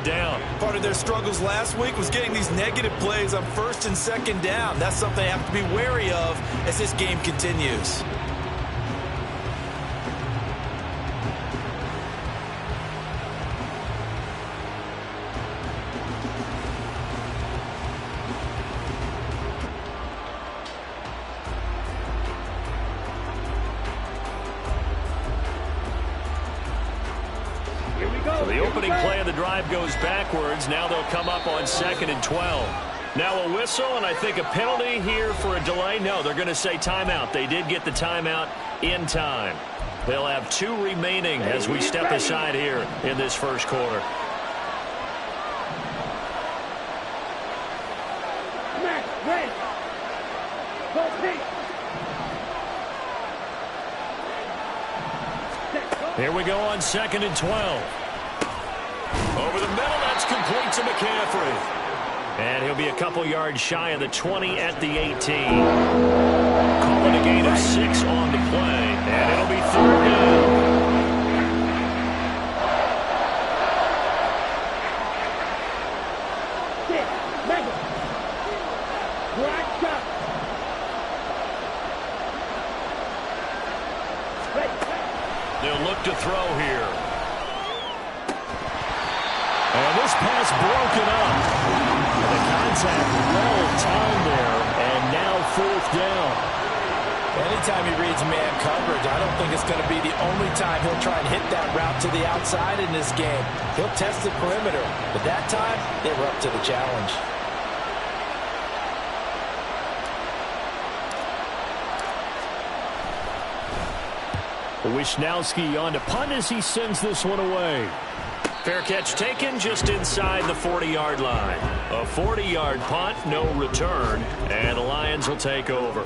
Down. Part of their struggles last week was getting these negative plays on first and second down. That's something they have to be wary of as this game continues. So the opening play of the drive goes backwards. Now they'll come up on 2nd and 12. Now a whistle, and I think a penalty here for a delay. No, they're going to say timeout. They did get the timeout in time. They'll have 2 remaining as we step aside here in this first quarter. Here we go on 2nd and 12. Over the middle, that's complete to McCaffrey. And he'll be a couple yards shy of the 20 at the 18. Calling a gain of 6 on the play, and it'll be 3rd down. They'll look to throw here. And this pass broken up. The contact well timed there, and now 4th down. Anytime he reads man coverage, I don't think it's going to be the only time he'll try and hit that route to the outside in this game. He'll test the perimeter, but that time they were up to the challenge. Wisnowski on to punt as he sends this one away. Fair catch taken just inside the 40-yard line. A 40-yard punt, no return, and the Lions will take over.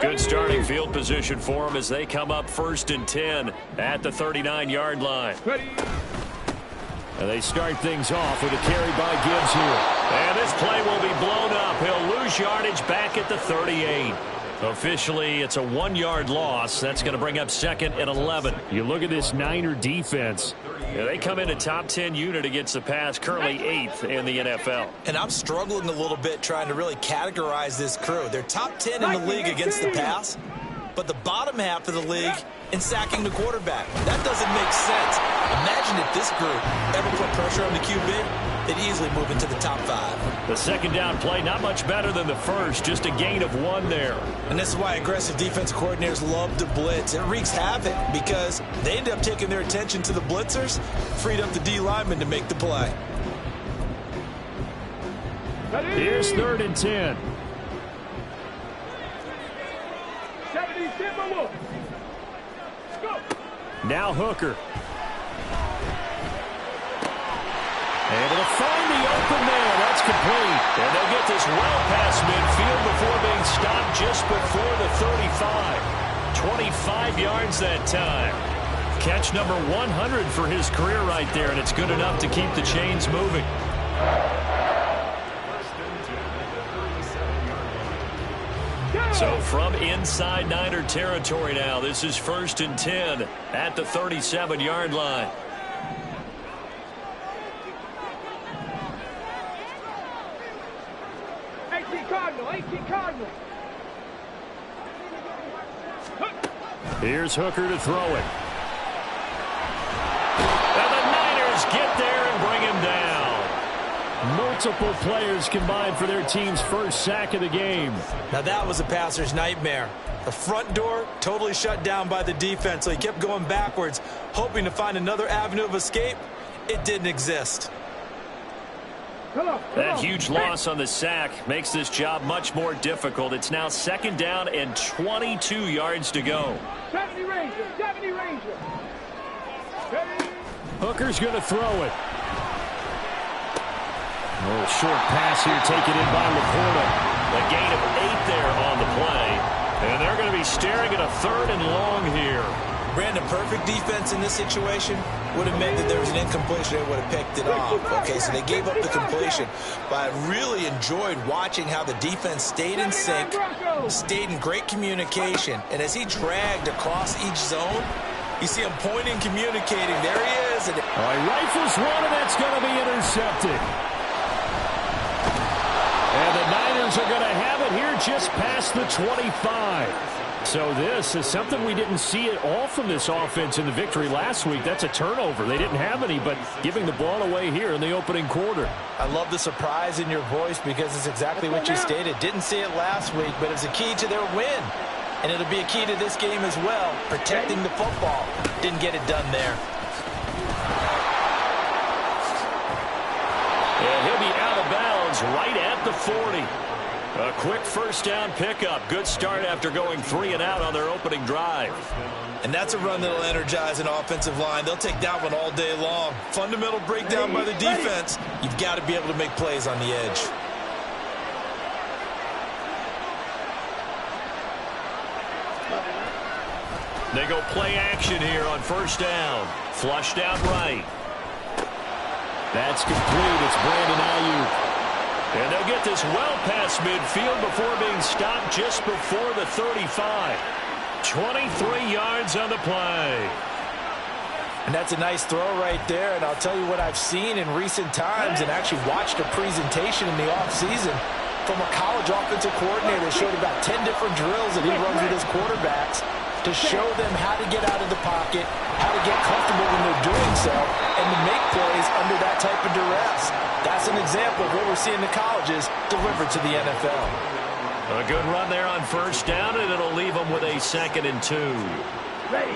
Good starting field position for them as they come up 1st and 10 at the 39-yard line. And they start things off with a carry by Gibbs here. And this play will be blown up. He'll lose yardage back at the 38. Officially, it's a 1-yard loss. That's going to bring up 2nd and 11. You look at this Niner defense. Yeah, they come in a top 10 unit against the pass, currently 8th in the NFL. And I'm struggling a little bit trying to really categorize this crew. They're top 10 in the league against the pass, but the bottom half of the league in sacking the quarterback. That doesn't make sense. Imagine if this group ever put pressure on the QB, they'd easily move into the top 5. The 2nd down play, not much better than the first, just a gain of 1 there. And this is why aggressive defense coordinators love to blitz. It wreaks havoc because they end up taking their attention to the blitzers, freed up the D lineman to make the play. Here's 3rd and 10. Now Hooker. Able to find the open man. That's complete. And they'll get this well past midfield before being stopped just before the 35. 25 yards that time. Catch number 100 for his career right there, and it's good enough to keep the chains moving. So from inside Niner territory now, this is 1st and 10 at the 37-yard line. Here's Hooker to throw it. And the Niners get there and bring him down. Multiple players combined for their team's first sack of the game. Now that was a passer's nightmare. The front door totally shut down by the defense, so he kept going backwards, hoping to find another avenue of escape. It didn't exist. That huge loss on the sack makes this job much more difficult. It's now 2nd down and 22 yards to go. 70 Ranger, 70 Ranger. Hooker's going to throw it. A little short pass here taken in by Laporta. A gain of 8 there on the play. And they're going to be staring at a 3rd and long here. Brandon, perfect defense in this situation would have meant that there was an incompletion. They would have picked it off. Okay, so they gave up the completion. But I really enjoyed watching how the defense stayed in sync, stayed in great communication. And as he dragged across each zone, you see him pointing, communicating. There he is. And all right, rifles one, and that's going to be intercepted. And the Niners are going to have it here just past the 25. So this is something we didn't see at all from this offense in the victory last week. That's a turnover. They didn't have any, but giving the ball away here in the opening quarter. I love the surprise in your voice because it's exactly what you stated. Didn't see it last week, but it's a key to their win. And it'll be a key to this game as well, protecting the football. Didn't get it done there. And he'll be out of bounds right at the 40. A quick first down pickup. Good start after going 3 and out on their opening drive. And that's a run that'll energize an offensive line. They'll take that one all day long. Fundamental breakdown by the defense. You've got to be able to make plays on the edge. They go play action here on first down. Flushed out right. That's complete. It's Brandon Ayuk. And they'll get this well past midfield before being stopped just before the 35. 23 yards on the play. And that's a nice throw right there. And I'll tell you what I've seen in recent times and actually watched a presentation in the offseason from a college offensive coordinator that showed about 10 different drills that he runs with his quarterbacks to show them how to get out of the pocket, how to get comfortable when they're doing so, and to make plays under that type of duress. That's an example of what we're seeing in the colleges delivered to the NFL. A good run there on first down, and it'll leave them with a 2nd and 2. Ready.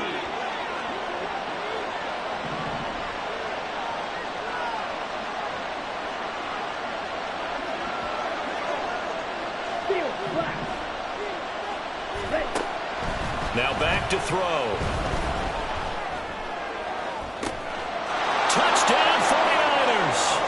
Now back to throw. Touchdown 49ers.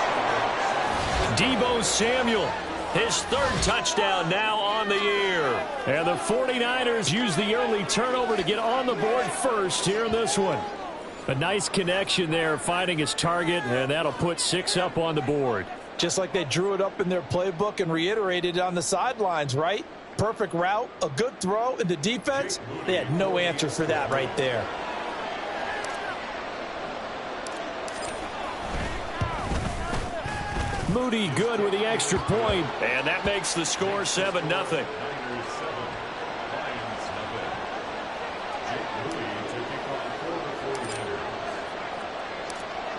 Deebo Samuel, his 3rd touchdown now on the year. And the 49ers use the early turnover to get on the board first here in this one. A nice connection there, finding his target, and that'll put 6 up on the board. Just like they drew it up in their playbook and reiterated it on the sidelines, right? Perfect route, a good throw, and the defense, they had no answer for that right there. Moody good with the extra point, and that makes the score 7-0.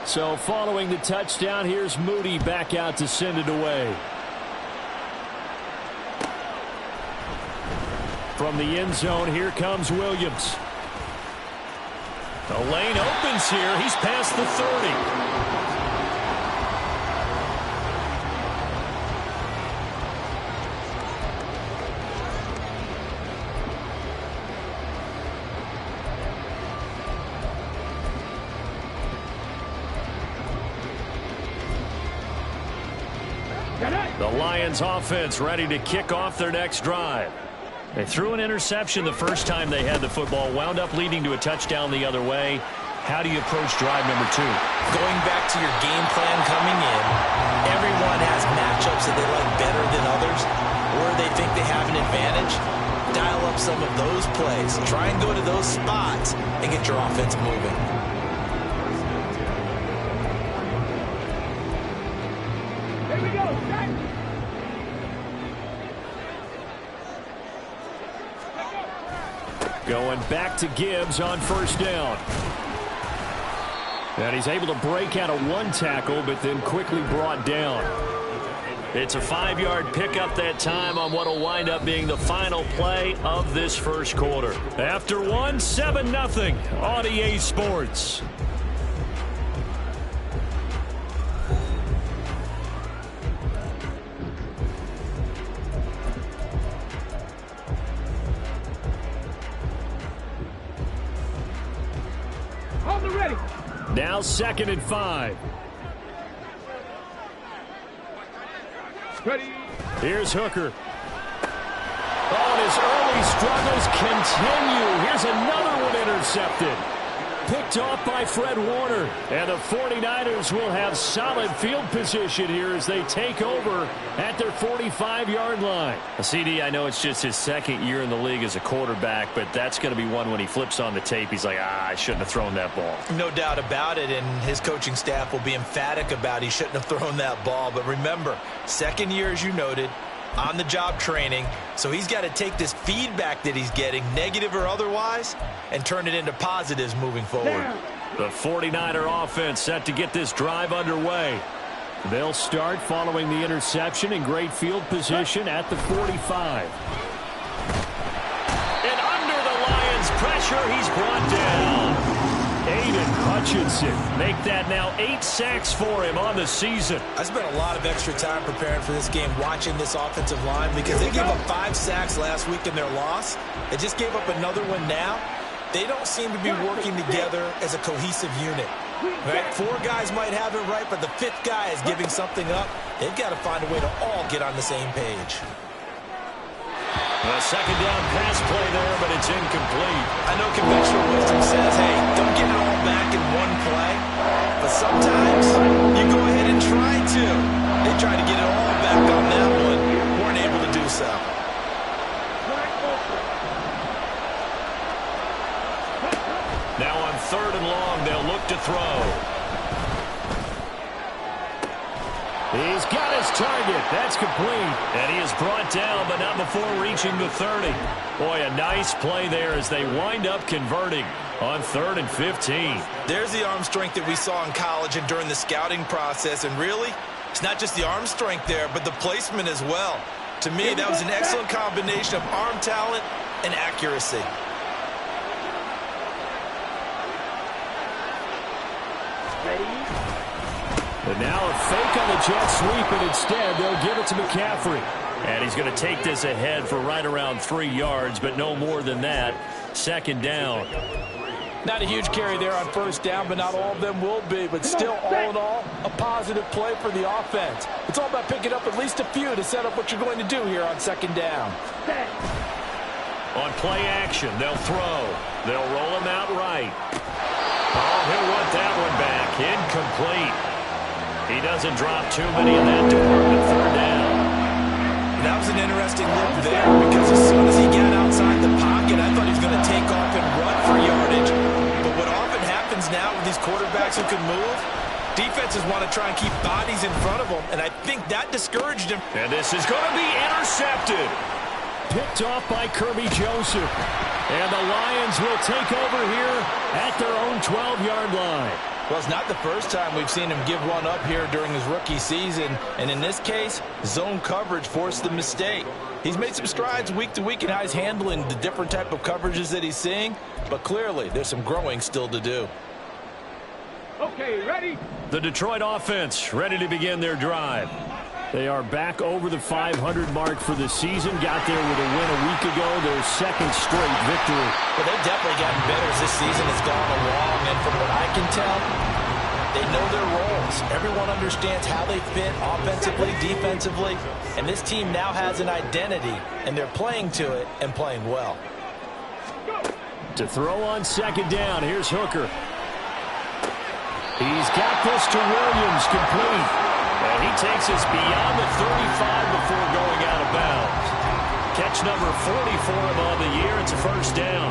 So following the touchdown, here's Moody back out to send it away. From the end zone, here comes Williams. The lane opens here. He's past the 30. The Lions offense ready to kick off their next drive. They threw an interception the first time they had the football, wound up leading to a touchdown the other way. How do you approach drive number 2? Going back to your game plan coming in, everyone has matchups that they like better than others, or they think they have an advantage. Dial up some of those plays. Try and go to those spots and get your offense moving. Here we go. Going back to Gibbs on first down. And he's able to break out of 1 tackle, but then quickly brought down. It's a 5-yard pickup that time on what will wind up being the final play of this first quarter. After 1, 7-0 on EA Sports. Now 2nd and 5. Ready. Here's Hooker. Oh, and his early struggles continue. Here's another one intercepted. Picked off by Fred Warner. And the 49ers will have solid field position here as they take over at their 45-yard line. CD, I know it's just his second year in the league as a quarterback, but that's going to be one when he flips on the tape. He's like, I shouldn't have thrown that ball. No doubt about it, and his coaching staff will be emphatic about he shouldn't have thrown that ball. But remember, second year, as you noted, on-the-job training, so he's got to take this feedback that he's getting, negative or otherwise, and turn it into positives moving forward. The 49er offense set to get this drive underway. They'll start following the interception in great field position at the 45. And under the Lions' pressure, he's brought down. Aiden Hutchinson make that now 8 sacks for him on the season. I spent a lot of extra time preparing for this game, watching this offensive line, because they gave up 5 sacks last week in their loss. They just gave up another one now. They don't seem to be working together as a cohesive unit. Right? 4 guys might have it right, but the 5th guy is giving something up. They've got to find a way to all get on the same page. A second down pass play there, but it's incomplete. I know conventional wisdom says, hey, don't get it all back in one play. But sometimes you go ahead and try to. They tried to get it all back on that one. Weren't able to do so. Now on 3rd and long, they'll look to throw. He's got his target. That's complete. And he is brought down, but not before reaching the 30. Boy, a nice play there as they wind up converting on 3rd and 15. There's the arm strength that we saw in college and during the scouting process. And really, it's not just the arm strength there, but the placement as well. To me, that was an excellent combination of arm talent and accuracy. And now a fake on the jet sweep, and instead they'll give it to McCaffrey. And he's going to take this ahead for right around 3 yards, but no more than that. 2nd down. Not a huge carry there on 1st down, but not all of them will be. But still, all in all, a positive play for the offense. It's all about picking up at least a few to set up what you're going to do here on 2nd down. On play action, they'll throw. They'll roll him out right. Oh, he'll want that one back. Incomplete. He doesn't drop too many in that department. 3rd down. That was an interesting look there, because as soon as he got outside the pocket, I thought he was going to take off and run for yardage. But what often happens now with these quarterbacks who can move, defenses want to try and keep bodies in front of them, and I think that discouraged him. And this is going to be intercepted. Picked off by Kirby Joseph. And the Lions will take over here at their own 12-yard line. Well, it's not the first time we've seen him give one up here during his rookie season. And in this case, zone coverage forced the mistake. He's made some strides week to week in how he's handling the different type of coverages that he's seeing. But clearly, there's some growing still to do. Okay, ready? The Detroit offense ready to begin their drive. They are back over the 500 mark for the season. Got there with a win a week ago, their 2nd straight victory. Well, they've definitely gotten better as this season has gone along, and from what I can tell, they know their roles. Everyone understands how they fit offensively, defensively, and this team now has an identity, and they're playing to it and playing well. To throw on 2nd down, here's Hooker. He's got this to Williams, complete. And he takes us beyond the 35 before going out of bounds. Catch number 40 for him on the year. It's a 1st down.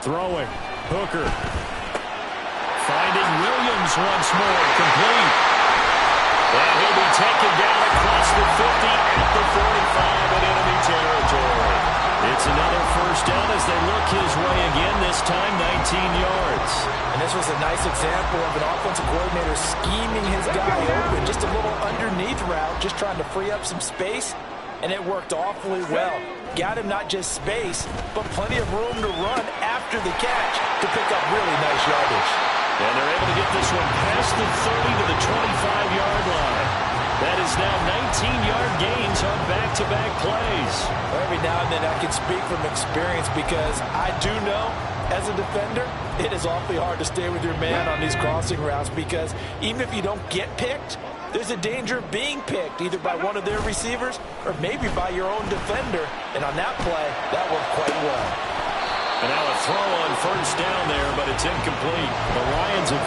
Throwing. Hooker. Finding Williams once more. Complete. And he'll be taken down across the 50 at the 45 in enemy territory. It's another 1st down as they look his way again, this time 19 yards. And this was a nice example of an offensive coordinator scheming his guy open. Just a little underneath route, just trying to free up some space, and it worked awfully well. Got him not just space, but plenty of room to run after the catch to pick up really nice yardage. And they're able to get this one past the 30 to the 25-yard line. That is now 19-yard gains on back-to-back plays. Every now and then I can speak from experience, because I do know, as a defender, it is awfully hard to stay with your man on these crossing routes, because even if you don't get picked, there's a danger of being picked either by one of their receivers or maybe by your own defender. And on that play, that worked quite well. And now a throw on first down there, but it's incomplete. The Lions are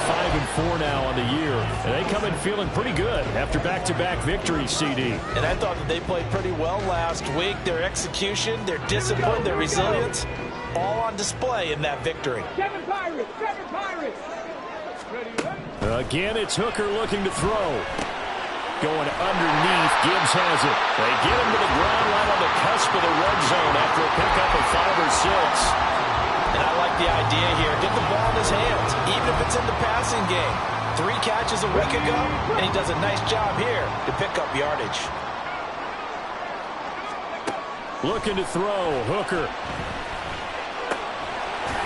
5-4 now on the year, and they come in feeling pretty good after back-to-back victories, CD. And I thought that they played pretty well last week. Their execution, their discipline, their resilience, all on display in that victory. Seven Pirates! Seven Pirates! Again, it's Hooker looking to throw. Going underneath, Gibbs has it. They get him to the ground right on the cusp of the red zone after a pickup of 5 or 6. And I like the idea here. Get the ball in his hands, even if it's in the passing game. 3 catches a week ago, and he does a nice job here to pick up yardage. Looking to throw, Hooker.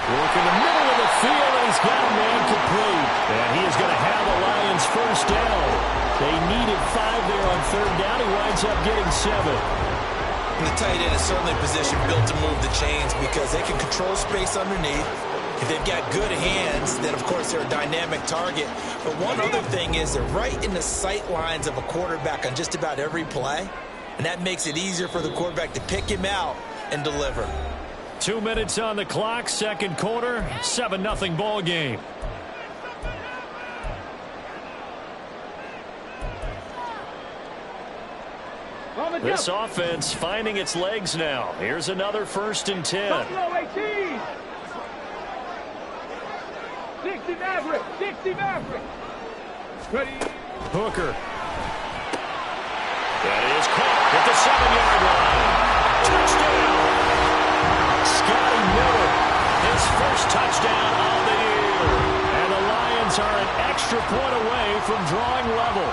Work in the middle of the field, and he's got a man complete. And he is going to have the Lions first down. They needed 5 there on third down. He winds up getting 7. And the tight end is certainly a position built to move the chains because they can control space underneath. If they've got good hands, then, of course, they're a dynamic target. But one other thing is they're right in the sight lines of a quarterback on just about every play. And that makes it easier for the quarterback to pick him out and deliver. 2 minutes on the clock, second quarter, 7-0 ball game. This offense finding its legs now. Here's another 1st and 10. Buffalo 18. 60 Maverick. 60 Maverick. Ready. Hooker. That is caught at the 7-yard line. Touchdown. Scotty Miller, his first touchdown on the year. And the Lions are an extra point away from drawing level.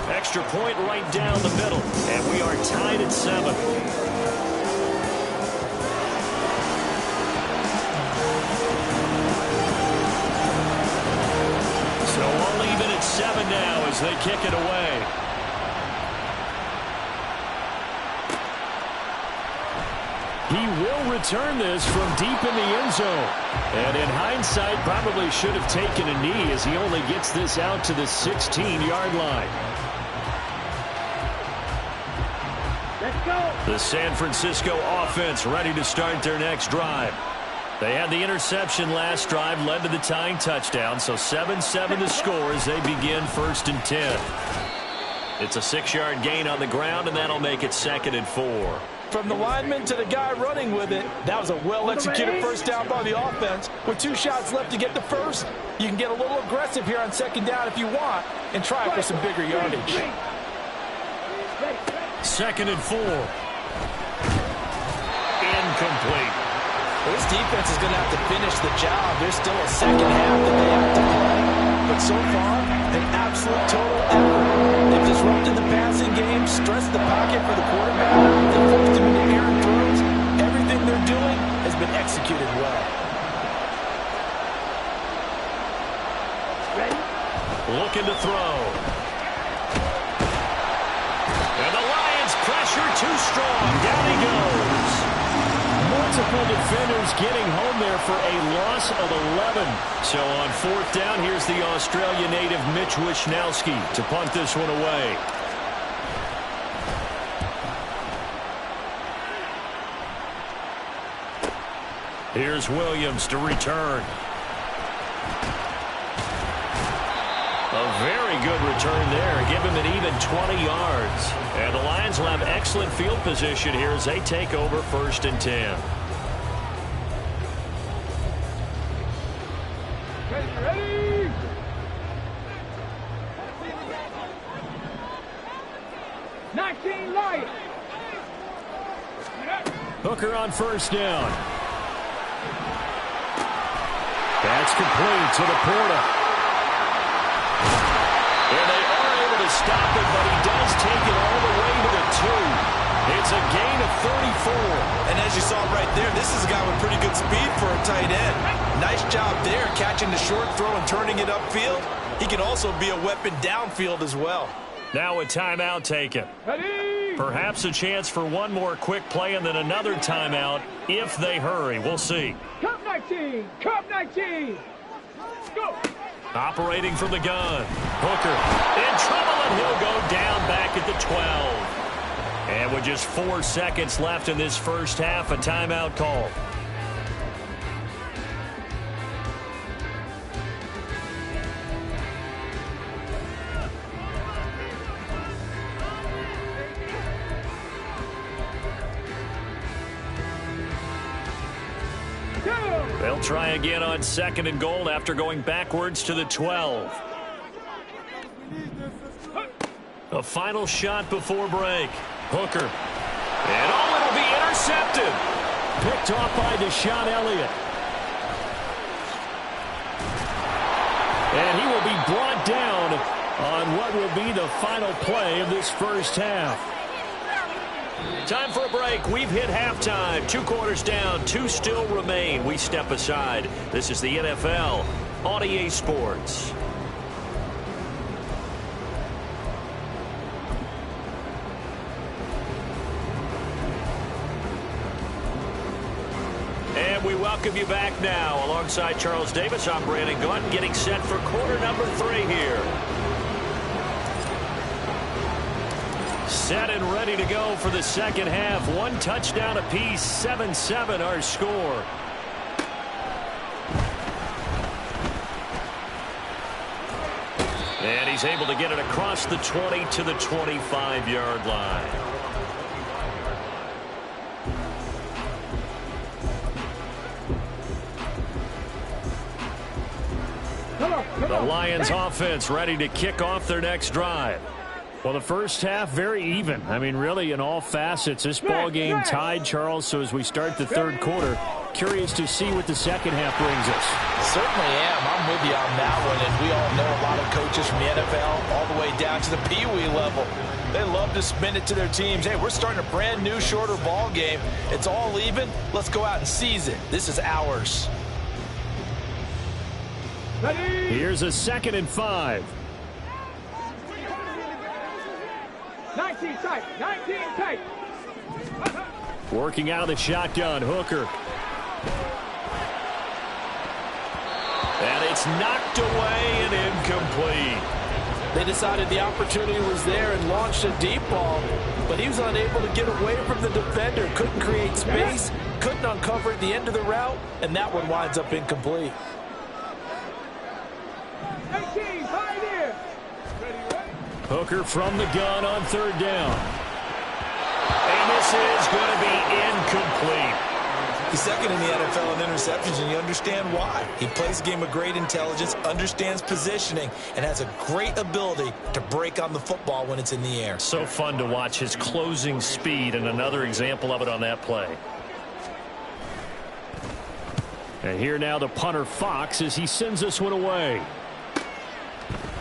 Extra point right down the middle, and we are tied at 7. So all even at 7 now as they kick it away. He will return this from deep in the end zone. And in hindsight, probably should have taken a knee as he only gets this out to the 16-yard line. The San Francisco offense ready to start their next drive. They had the interception last drive, led to the tying touchdown, so 7-7 to score as they begin 1st and 10. It's a 6-yard gain on the ground, and that'll make it 2nd and 4. From the lineman to the guy running with it, that was a well-executed first down by the offense. With 2 shots left to get the first, you can get a little aggressive here on 2nd down if you want and try for some bigger yardage. 2nd and 4. Incomplete. Well, this defense is going to have to finish the job. There's still a second half that they have to play. But so far, an absolute total effort. They've disrupted the passing game, stressed the pocket for the quarterback. They've forced him into errant throws. Everything they're doing has been executed well. Looking to throw. And the Lions pressure too strong. Down he goes. Multiple defenders getting home there for a loss of 11. So on 4th down, here's the Australia native Mitch Wishnowsky to punt this one away. Here's Williams to return. A very good return there. Give him an even 20 yards. And the Lions will have excellent field position here as they take over 1st and 10. Ready. Lions. Hooker on 1st down. That's complete to the Porta. And they are able to stop it, but he does take it all the way to the 2. It's a gain of 34. And as you saw right there, this is a guy with pretty good speed for a tight end. Nice job there, catching the short throw and turning it upfield. He can also be a weapon downfield as well. Now a timeout taken. Perhaps a chance for one more quick play and then another timeout if they hurry. We'll see. Cup 19. Cup 19. Go. Operating from the gun. Hooker in trouble, and he'll go down back at the 12. And with just 4 seconds left in this first half, a timeout call. They'll try again on 2nd and goal after going backwards to the 12. A final shot before break. Hooker. And it'll be intercepted. Picked off by Deshaun Elliott. And he will be brought down on what will be the final play of this first half. Time for a break. We've hit halftime. 2 quarters down. 2 still remain. We step aside. This is the NFL on EA Sports. And we welcome you back now. Alongside Charles Davis, I'm Brandon Gaunt, getting set for quarter number 3 here. Set and ready to go for the second half. 1 touchdown apiece, 7-7 our score. And he's able to get it across the 20 to the 25-yard line. The Lions offense ready to kick off their next drive. Well, the first half, very even. I mean, really, in all facets, this ball game tied, Charles. So as we start the third quarter, curious to see what the second half brings us. Certainly am. I'm with you on that one. And we all know a lot of coaches from the NFL all the way down to the Pee-wee level. They love to spin it to their teams. Hey, we're starting a brand new, shorter ball game. It's all even. Let's go out and seize it. This is ours. Here's a 2nd and 5. 19 tight, 19 tight. Working out of the shotgun, Hooker. And it's knocked away and incomplete. They decided the opportunity was there and launched a deep ball, but he was unable to get away from the defender. Couldn't create space, couldn't uncover at the end of the route, and that one winds up incomplete. 18, right here. Hooker from the gun on 3rd down. And this is going to be incomplete. He's second in the NFL in interceptions, and you understand why. He plays a game of great intelligence, understands positioning, and has a great ability to break on the football when it's in the air. So fun to watch his closing speed, and another example of it on that play. And here now the punter Fox as he sends this one away.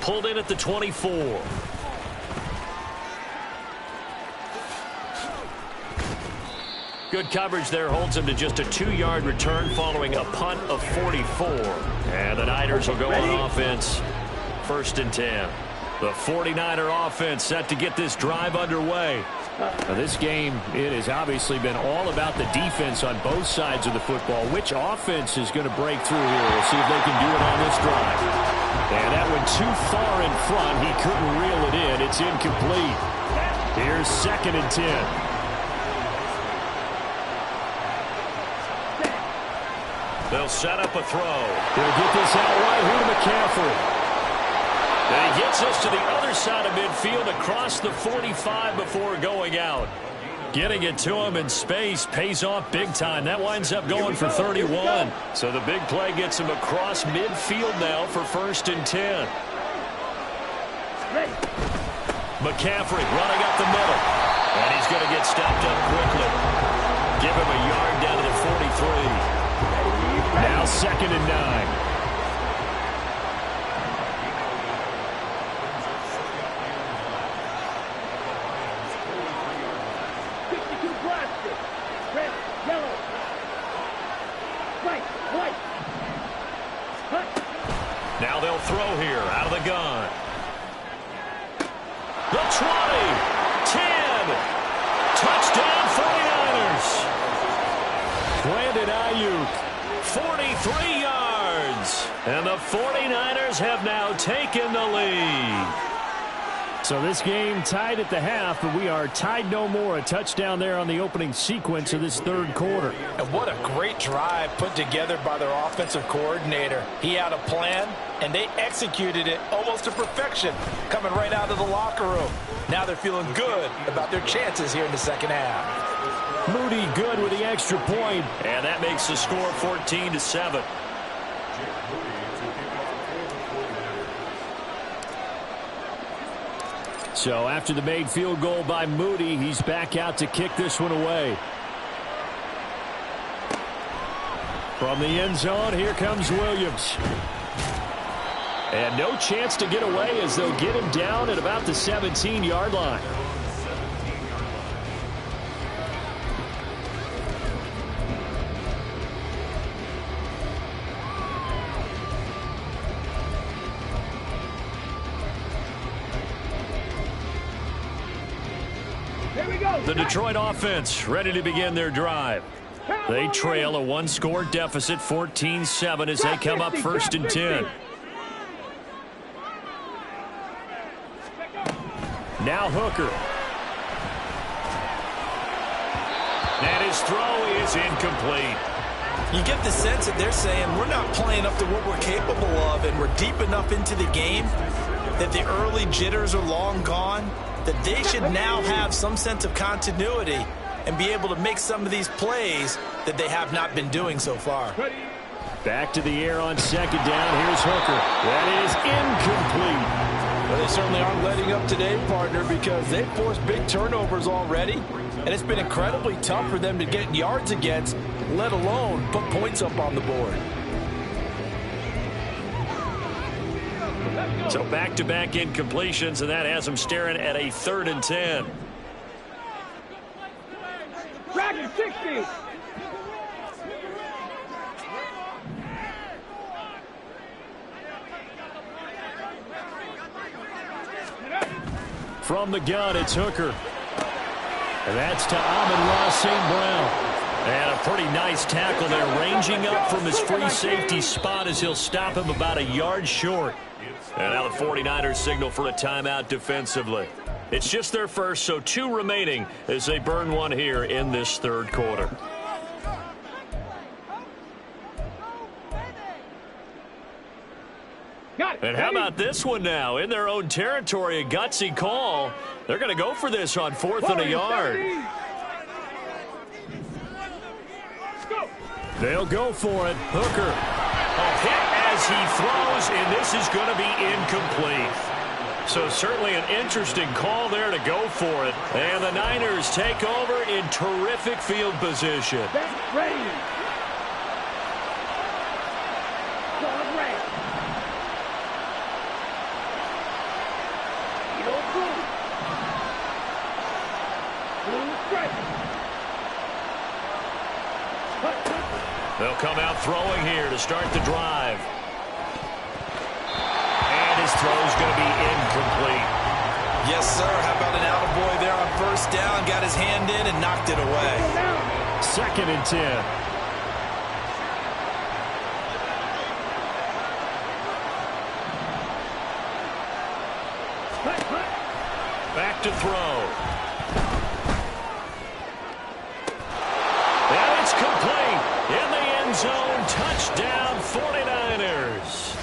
Pulled in at the 24. Good coverage there, holds him to just a 2-yard return following a punt of 44. And the Niners will go on offense. 1st and 10. The 49er offense set to get this drive underway. Now this game, it has obviously been all about the defense on both sides of the football. Which offense is going to break through here? We'll see if they can do it on this drive. And that one too far in front. He couldn't reel it in. It's incomplete. Here's 2nd and 10. They'll set up a throw. They'll get this out right here to McCaffrey. And he gets us to the other side of midfield across the 45 before going out. Getting it to him in space pays off big time. That winds up going for 31. So the big play gets him across midfield now for 1st and 10. McCaffrey running up the middle. And he's going to get stopped up quickly. Give him a yard down to the 43. Now 2nd and 9. Now they'll throw here out of the gun. The 20, 10, touchdown 49ers. Brandon Ayuk, 43 yards. And the 49ers have now taken the lead. So this game tied at the half, but we are tied no more. A touchdown there on the opening sequence of this third quarter. And what a great drive put together by their offensive coordinator. He had a plan, and they executed it almost to perfection, coming right out of the locker room. Now they're feeling good about their chances here in the second half. Moody good with the extra point, and that makes the score 14-7. So after the made field goal by Moody, he's back out to kick this one away. From the end zone, here comes Williams. And no chance to get away as they'll get him down at about the 17-yard line. The Detroit offense ready to begin their drive. They trail a one-score deficit, 14-7, as they come up first and 10. Now Hooker. And his throw is incomplete. You get the sense that they're saying we're not playing up to what we're capable of, and we're deep enough into the game that the early jitters are long gone, that they should now have some sense of continuity and be able to make some of these plays that they have not been doing so far. Back to the air on second down. Here's Hooker. That is incomplete. Well, they certainly aren't letting up today, partner, because they've forced big turnovers already, and it's been incredibly tough for them to get yards against, let alone put points up on the board. So back-to-back incompletions, and that has them staring at a 3rd and 10. Dragon 60. From the gun, it's Hooker. And that's to Amon-Ra St. Brown. And a pretty nice tackle there, ranging up from his free safety spot as he'll stop him about a yard short. And now the 49ers signal for a timeout defensively. It's just their first, so 2 remaining as they burn one here in this third quarter. And how about this one now? In their own territory, a gutsy call. They're going to go for this on 4th and a yard. They'll go for it. Hooker. A hit as he throws, and this is going to be incomplete. So certainly an interesting call there to go for it. And the Niners take over in terrific field position. Back ready. Dog ready. Go through. Blue straight. They'll come out throwing here to start the drive. And his throw's going to be incomplete. Yes, sir. How about an attaboy there on first down? Got his hand in and knocked it away. 2nd and 10. Back to throw. And it's complete. In the end zone, touchdown 49ers.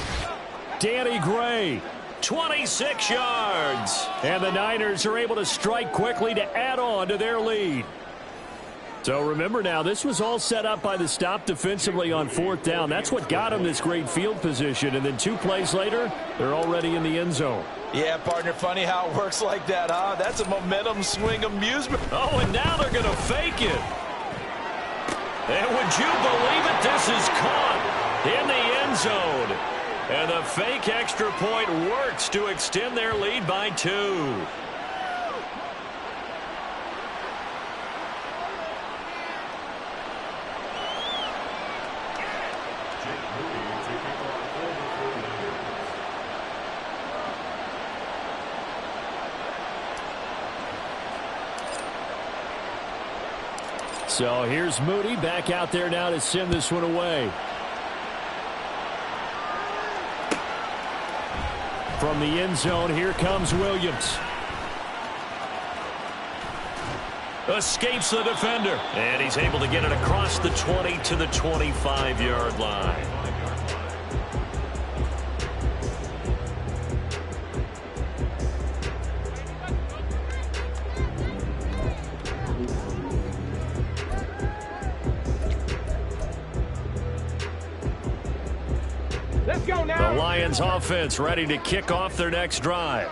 Danny Gray. 26 yards. And the Niners are able to strike quickly to add on to their lead. So remember now, this was all set up by the stop defensively on 4th down. That's what got them this great field position. And then 2 plays later, they're already in the end zone. Yeah, partner, funny how it works like that, huh? That's a momentum swing amusement. Oh, and now they're going to fake it. And would you believe it? This is caught in the end zone. And the fake extra point works to extend their lead by 2. So here's Moody back out there now to send this one away. From the end zone, here comes Williams. Escapes the defender. And he's able to get it across the 20 to the 25-yard line. Let's go now. The Lions offense ready to kick off their next drive.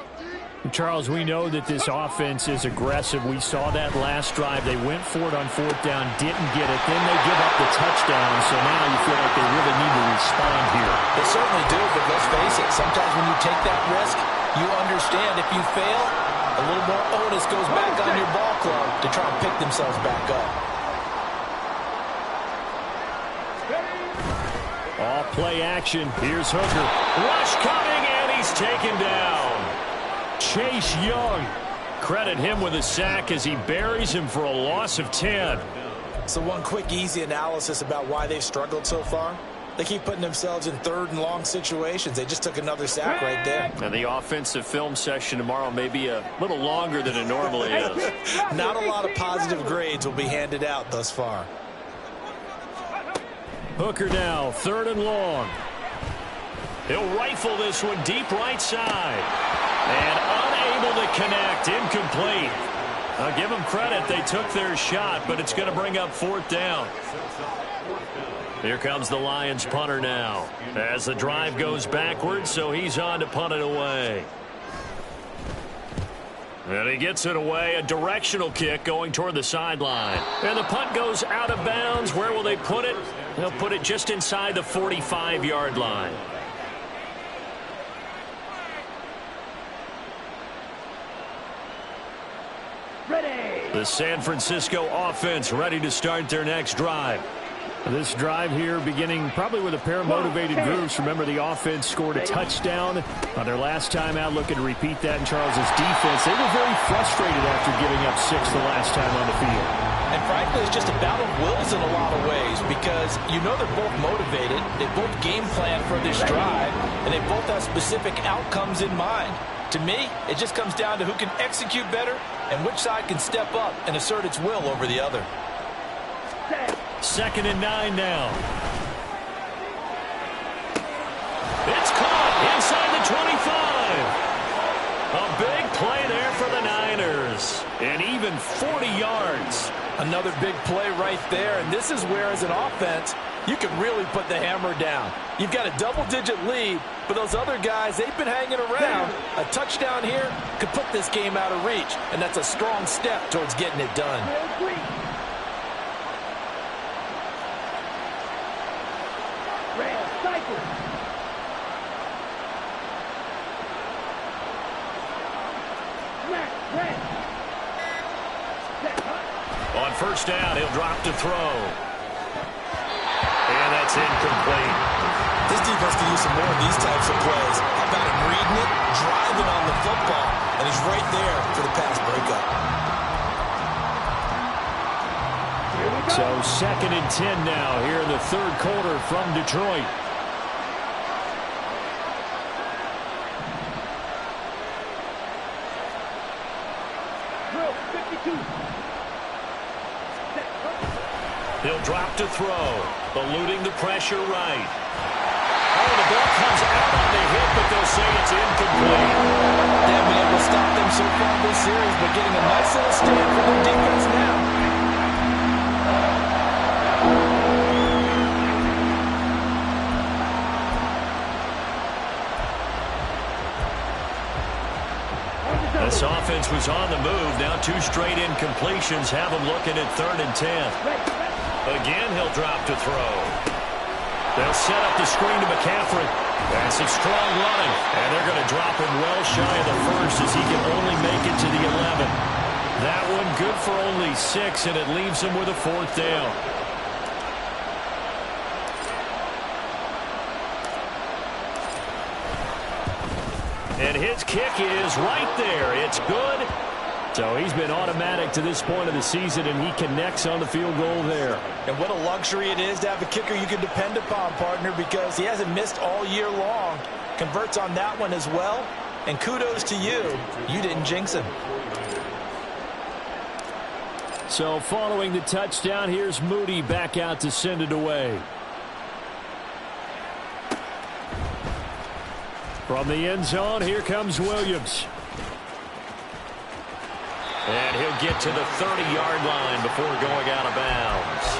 Charles, we know that this offense is aggressive. We saw that last drive. They went for it on fourth down, didn't get it. Then they give up the touchdown, so now you feel like they really need to respond here. They certainly do, but let's face it, sometimes when you take that risk, you understand if you fail, a little more onus goes back on your ball club to try and pick themselves back up. All play action. Here's Hooker. Rush coming, and he's taken down. Chase Young. Credit him with a sack as he buries him for a loss of 10. So one quick, easy analysis about why they've struggled so far. They keep putting themselves in third and long situations. They just took another sack right there. And the offensive film session tomorrow may be a little longer than it normally is. Not a lot of positive grades will be handed out thus far. Hooker now, third and long. He'll rifle this one deep right side. And unable to connect, incomplete. I'll give them credit, they took their shot, but it's going to bring up fourth down. Here comes the Lions punter now. As the drive goes backwards, so he's on to punt it away. And he gets it away, a directional kick going toward the sideline. And the punt goes out of bounds. Where will they put it? They'll put it just inside the 45-yard line. Ready. The San Francisco offense ready to start their next drive. This drive here beginning probably with a pair of motivated groups. Remember, the offense scored a touchdown on their last time out, looking to repeat that in Charles's defense. They were very frustrated after giving up 6 the last time on the field. And frankly, it's just a battle of wills in a lot of ways because you know they're both motivated, they both game plan for this drive, and they both have specific outcomes in mind. To me, it just comes down to who can execute better and which side can step up and assert its will over the other. Second and 9 now. It's caught inside the 25. A big play there for the Niners. And even 40 yards. Another big play right there, and this is where, as an offense, you can really put the hammer down. You've got a double-digit lead, but those other guys, they've been hanging around. A touchdown here could put this game out of reach, and that's a strong step towards getting it done. On first down, he'll drop to throw. And that's incomplete. This defense can use some more of these types of plays. How about him reading it, driving on the football, and he's right there for the pass breakup. So second and 10 now here in the third quarter from Detroit. Drill 52. He'll drop to throw, eluding the pressure right. Oh, the ball comes out on the hit, but they'll say it's incomplete. They haven't been able to stop them so far this series, but getting a nice little stand for their defense now. This offense was on the move. Now 2 straight incompletions have them looking at third and 10. Again, he'll drop to throw. They'll set up the screen to McCaffrey. That's a strong running. And they're going to drop him well shy of the first as he can only make it to the 11. That one good for only 6, and it leaves him with a fourth down. And his kick is right there. It's good. So he's been automatic to this point of the season, and he connects on the field goal there. And what a luxury it is to have a kicker you can depend upon, partner, because he hasn't missed all year long. Converts on that one as well. And kudos to you. You didn't jinx him. So following the touchdown, here's Moody back out to send it away. From the end zone, here comes Williams. And he'll get to the 30-yard line before going out of bounds.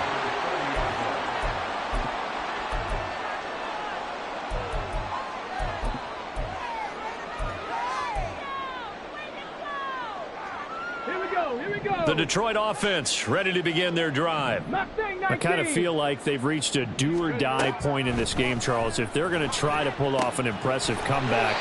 Here we go. The Detroit offense ready to begin their drive. I kind of feel like they've reached a do-or-die point in this game, Charles. If they're going to try to pull off an impressive comeback,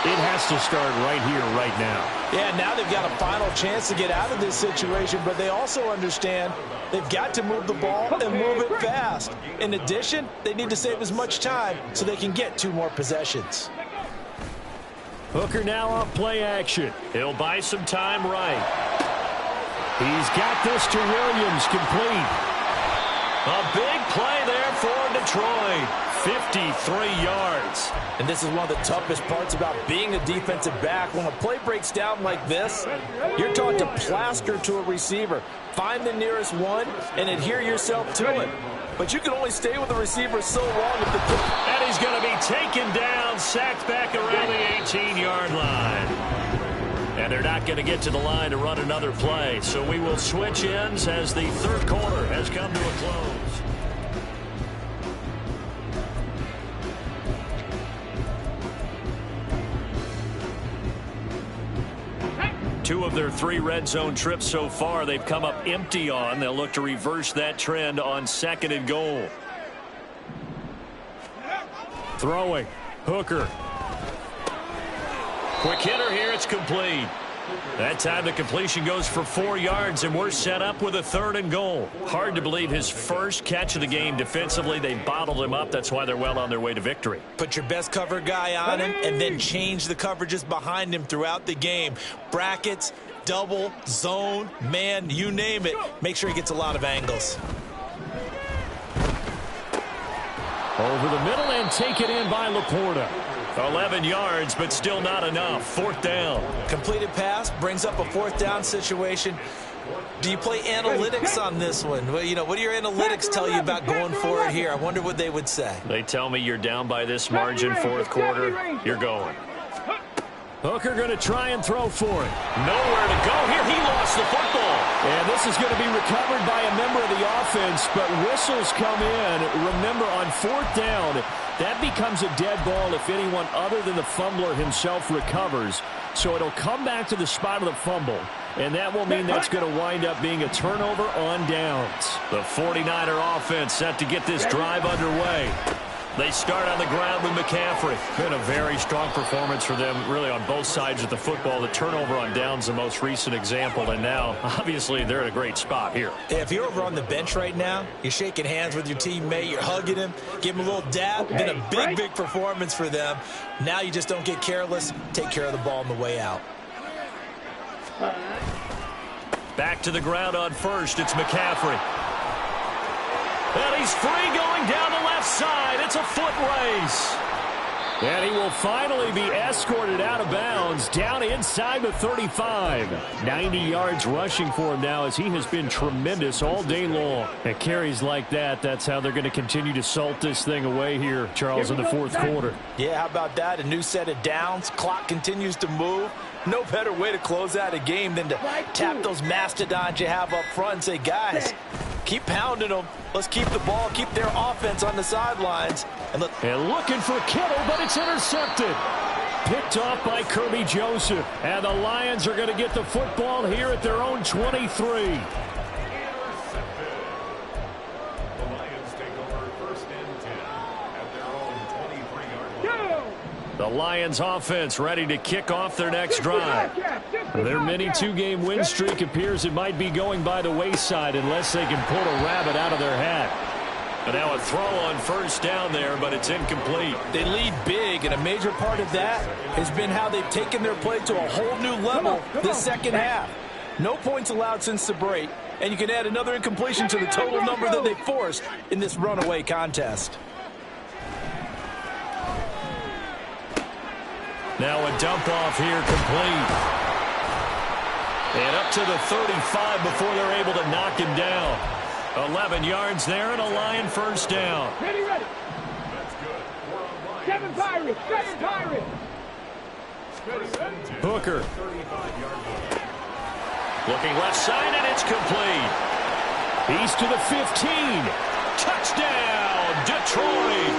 it has to start right here, right now. Yeah, now they've got a final chance to get out of this situation, but they also understand they've got to move the ball and move it fast. In addition, they need to save as much time so they can get 2 more possessions. Hooker now off play action. He'll buy some time right. He's got this to Williams, complete. A big play there for Detroit. 53 yards. And this is one of the toughest parts about being a defensive back. When a play breaks down like this, you're taught to plaster to a receiver. Find the nearest one and adhere yourself to it. But you can only stay with the receiver so long if the... And he's going to be taken down, sacked back around the 18-yard line. And they're not going to get to the line to run another play. So we will switch ends as the third quarter has come to a close. Two of their 3 red zone trips so far, they've come up empty on. They'll look to reverse that trend on 2nd and goal. Throwing. Hooker. Quick hitter here. It's complete. That time the completion goes for 4 yards, and we're set up with a 3rd and goal. Hard to believe his first catch of the game defensively. They bottled him up. That's why they're well on their way to victory. Put your best cover guy on him and then change the coverages behind him throughout the game. Brackets, double, zone, man, you name it. Make sure he gets a lot of angles. Over the middle and take it in by Laporta. 11 yards, but still not enough. 4th down. Completed pass brings up a 4th down situation. Do you play analytics on this one? Well, you know, what do your analytics tell you about going for it here? I wonder what they would say. They tell me you're down by this margin, 4th quarter. You're going. Hooker going to try and throw for it. Nowhere to go here. He lost the football. And this is going to be recovered by a member of the offense, but whistles come in. Remember, on 4th down, that becomes a dead ball if anyone other than the fumbler himself recovers. So it'll come back to the spot of the fumble, and that will mean that's going to wind up being a turnover on downs. The 49er offense set to get this drive underway. They start on the ground with McCaffrey. Been a very strong performance for them, really, on both sides of the football. The turnover on downs, the most recent example, and now, obviously, they're in a great spot here. If you're over on the bench right now, you're shaking hands with your teammate, you're hugging him, give him a little dab. Been a big performance for them. Now you just don't get careless. Take care of the ball on the way out. Back to the ground on 1st. It's McCaffrey. And he's free going down the left side. It's a foot race. And he will finally be escorted out of bounds down inside the 35. 90 yards rushing for him now as he has been tremendous all day long. At carries like that, that's how they're going to continue to salt this thing away here, Charles, in the 4th quarter. Yeah, how about that? A new set of downs. Clock continues to move. No better way to close out a game than to tap those mastodons you have up front and say, guys, keep pounding them. Let's keep the ball, keep their offense on the sidelines. And looking for Kittle, but it's intercepted. Picked off by Kirby Joseph. And the Lions are going to get the football here at their own 23. The Lions offense ready to kick off their next drive. Their mini 2-game win streak appears it might be going by the wayside unless they can pull a rabbit out of their hat. And now a throw on 1st down there, but it's incomplete. They lead big, and a major part of that has been how they've taken their play to a whole new level this 2nd half. No points allowed since the break, and you can add another incompletion to the total number that they forced in this runaway contest. Now a dump off here complete. And up to the 35 before they're able to knock him down. 11 yards there and a Lion first down. Ready. Seven Pirates. Hooker. Looking left side, and it's complete. He's to the 15. Touchdown, Detroit.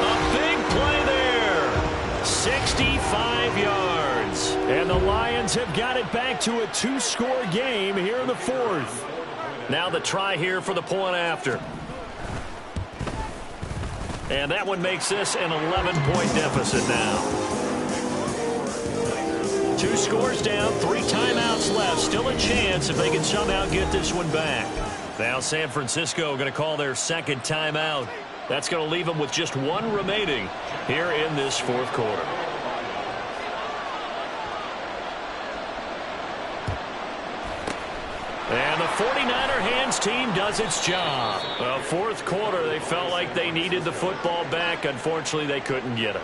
A big play there. 65 yards. And the Lions have got it back to a 2-score game here in the fourth. Now the try here for the point after. And that one makes this an 11-point deficit now. 2 scores down, 3 timeouts left. Still a chance if they can somehow get this one back. Now San Francisco going to call their second timeout. That's going to leave them with just 1 remaining here in this fourth quarter. And the 49er hands team does its job. Well, fourth quarter, they felt like they needed the football back. Unfortunately, they couldn't get it.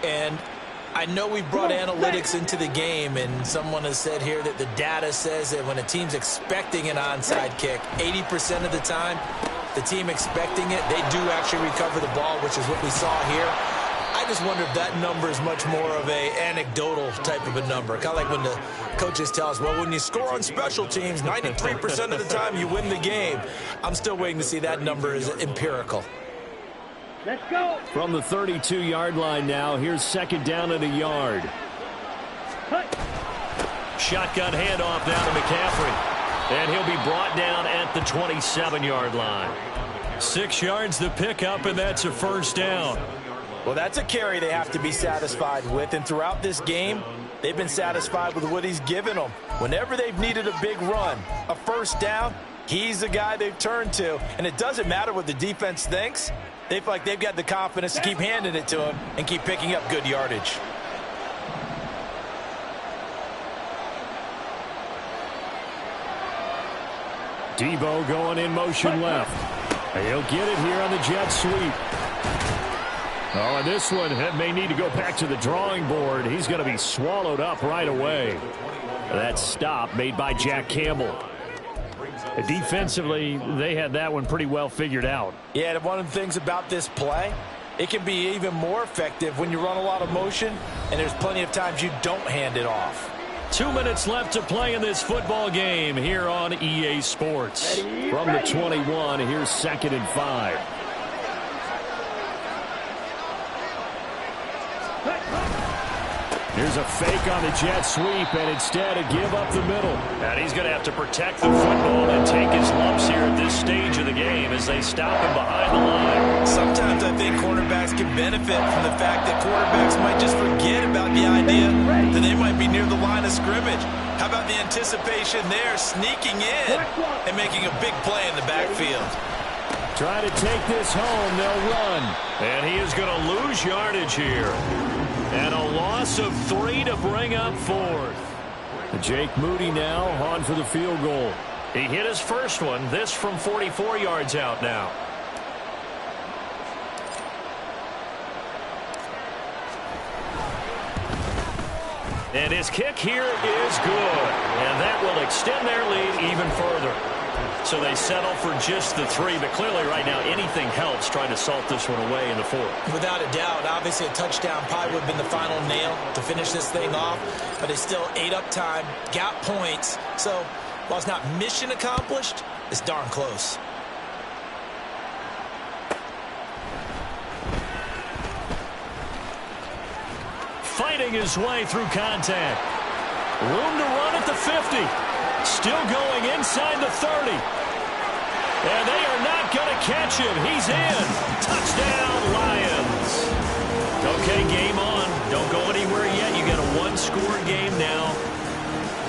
And I know we brought analytics into the game, and someone has said here that the data says that when a team's expecting an onside kick, 80% of the time, the team expecting it, they do actually recover the ball, which is what we saw here. I just wonder if that number is much more of a anecdotal type of a number. Kind of like when the coaches tell us, well, when you score on special teams, 93% of the time you win the game. I'm still waiting to see that number is empirical. Let's go. From the 32-yard line now, here's second down at a yard. Shotgun handoff down to McCaffrey. And he'll be brought down at the 27-yard line. 6 yards the pickup, and that's a first down. Well, that's a carry they have to be satisfied with, and throughout this game, they've been satisfied with what he's given them. Whenever they've needed a big run, a first down, he's the guy they've turned to, and it doesn't matter what the defense thinks. They feel like they've got the confidence to keep handing it to him and keep picking up good yardage. Debo going in motion left. He'll get it here on the jet sweep. Oh, and this one may need to go back to the drawing board. He's going to be swallowed up right away. That stop made by Jack Campbell. Defensively, they had that one pretty well figured out. Yeah, and one of the things about this play, it can be even more effective when you run a lot of motion, and there's plenty of times you don't hand it off. 2 minutes left to play in this football game here on EA Sports. From the 21, here's 2nd and 5. Here's a fake on the jet sweep, and instead a give up the middle. And he's going to have to protect the football and take his lumps here at this stage of the game as they stop him behind the line. Sometimes I think cornerbacks can benefit from the fact that quarterbacks might just forget about the idea that they might be near the line of scrimmage. How about the anticipation there, sneaking in and making a big play in the backfield? Try to take this home, they'll run. And he is going to lose yardage here. And a loss of 3 to bring up 4th. Jake Moody now on for the field goal. He hit his first one, this from 44 yards out now. And his kick here is good. And that will extend their lead even further. So they settle for just the 3, but clearly right now anything helps trying to salt this one away in the 4th. Without a doubt, obviously a touchdown probably would have been the final nail to finish this thing off, but it's still ate up time, got points. So while it's not mission accomplished, it's darn close. Fighting his way through contact. Room to run at the 50. Still going inside the 30. And they are not going to catch him. He's in. Touchdown, Lions. Okay, game on. Don't go anywhere yet. You got a 1-score game now.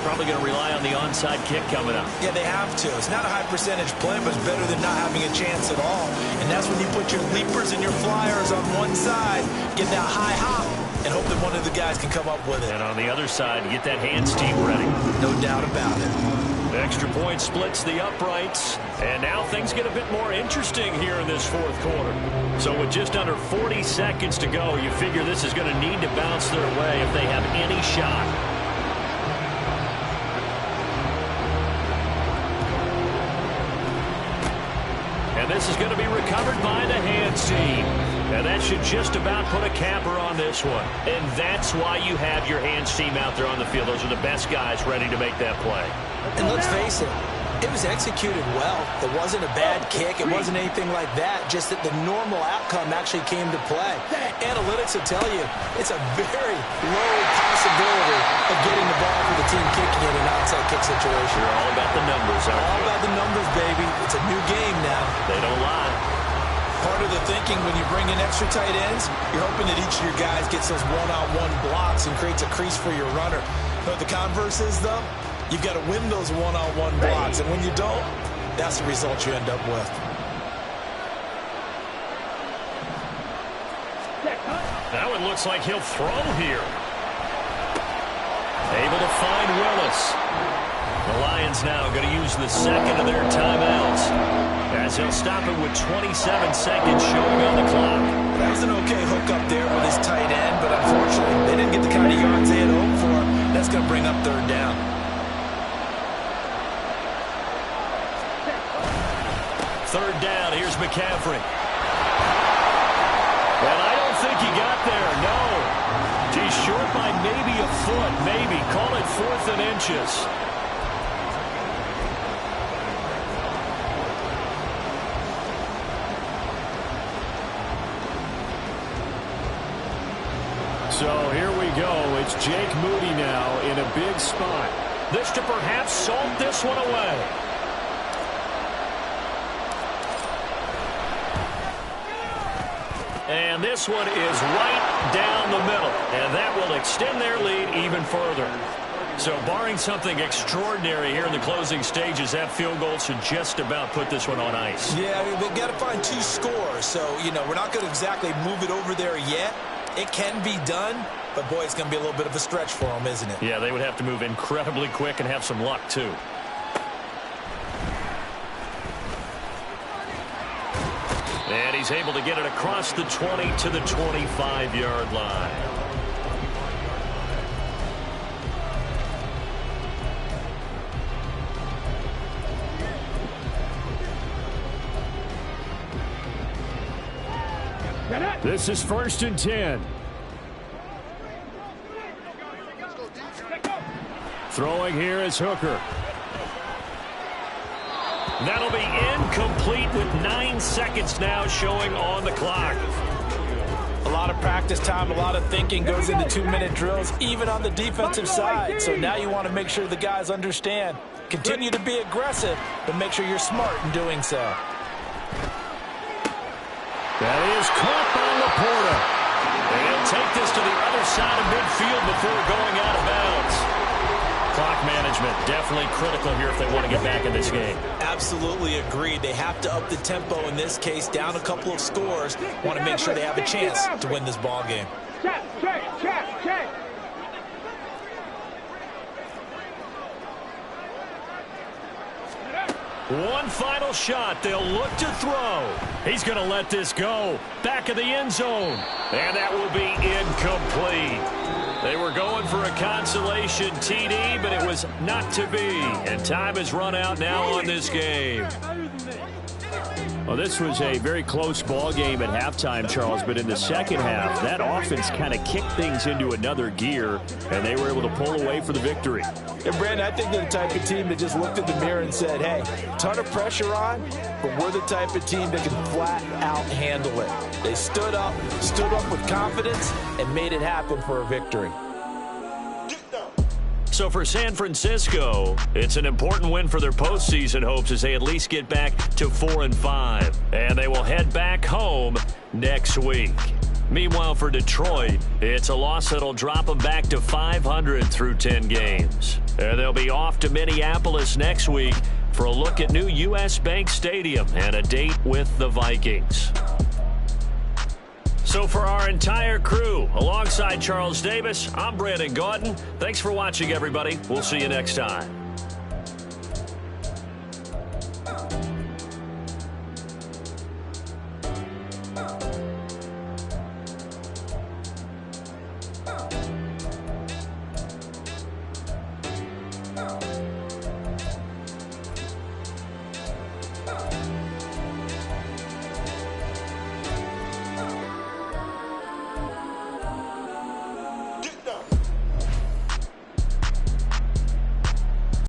Probably going to rely on the onside kick coming up. Yeah, they have to. It's not a high percentage play, but it's better than not having a chance at all. And that's when you put your leapers and your flyers on one side, get that high hop, and hope that one of of the guys can come up with it. And on the other side, get that hands team ready. No doubt about it. Extra point splits the uprights. And now things get a bit more interesting here in this fourth quarter. So with just under 40 seconds to go, you figure this is going to need to bounce their way if they have any shot. And this is going to be recovered by the hands team. And that should just about put a capper on this one. And that's why you have your hands team out there on the field. Those are the best guys ready to make that play. And let's face it, it was executed well. It wasn't a bad kick. It wasn't anything like that. Just that the normal outcome actually came to play. Analytics will tell you it's a very low possibility of getting the ball for the team kicking in an onside kick situation. You're all about the numbers, aren't you? All about the numbers, baby. It's a new game now. They don't lie. Part of the thinking when you bring in extra tight ends, you're hoping that each of your guys gets those one-on-one blocks and creates a crease for your runner. But the converse is, though, you've got to win those one-on-one blocks. And when you don't, that's the result you end up with. Now it looks like he'll throw here. Able to find Willis. The Lions now going to use the second of their timeouts as he'll stop it with 27 seconds showing on the clock. That was an okay hook up there with his tight end, but unfortunately they didn't get the kind of yards they had hoped for. That's going to bring up third down. Third down, here's McCaffrey. And I don't think he got there, no. He's short by maybe a foot, maybe. Call it 4th and inches. So here we go. It's Jake Moody now in a big spot. This to perhaps salt this one away. And this one is right down the middle. And that will extend their lead even further. So barring something extraordinary here in the closing stages, that field goal should just about put this one on ice. Yeah, I mean, they've got to find 2 scores. So, you know, we're not going to exactly move it over there yet. It can be done, but boy, it's going to be a little bit of a stretch for them, isn't it? Yeah, they would have to move incredibly quick and have some luck, too. And he's able to get it across the 20 to the 25-yard line. This is 1st and 10. Throwing here is Hooker. That'll be incomplete with 9 seconds now showing on the clock. A lot of practice time, a lot of thinking goes into 2-minute drills, even on the defensive side. So now you want to make sure the guys understand. Continue to be aggressive, but make sure you're smart in doing so. That is caught by Laporta. And he'll take this to the other side of midfield before going out of bounds. Clock management definitely critical here if they want to get back in this game. Absolutely agreed. They have to up the tempo in this case, down a couple of scores. Want to make sure they have a chance to win this ball game. Check. One final shot. They'll look to throw. He's going to let this go. Back of the end zone. And that will be incomplete. They were going for a consolation TD, but it was not to be. And time has run out now on this game. Well, this was a very close ball game at halftime, Charles, but in the second half, that offense kind of kicked things into another gear, and they were able to pull away for the victory. And, Brandon, I think they're the type of team that just looked in the mirror and said, hey, ton of pressure on, but we're the type of team that can flat out handle it. They stood up with confidence, and made it happen for a victory. So for San Francisco, it's an important win for their postseason hopes as they at least get back to 4-5. And they will head back home next week. Meanwhile, for Detroit, it's a loss that'll drop them back to 500 through 10 games. And they'll be off to Minneapolis next week for a look at new U.S. Bank Stadium and a date with the Vikings. So for our entire crew, alongside Charles Davis, I'm Brandon Gaudin. Thanks for watching, everybody. We'll see you next time.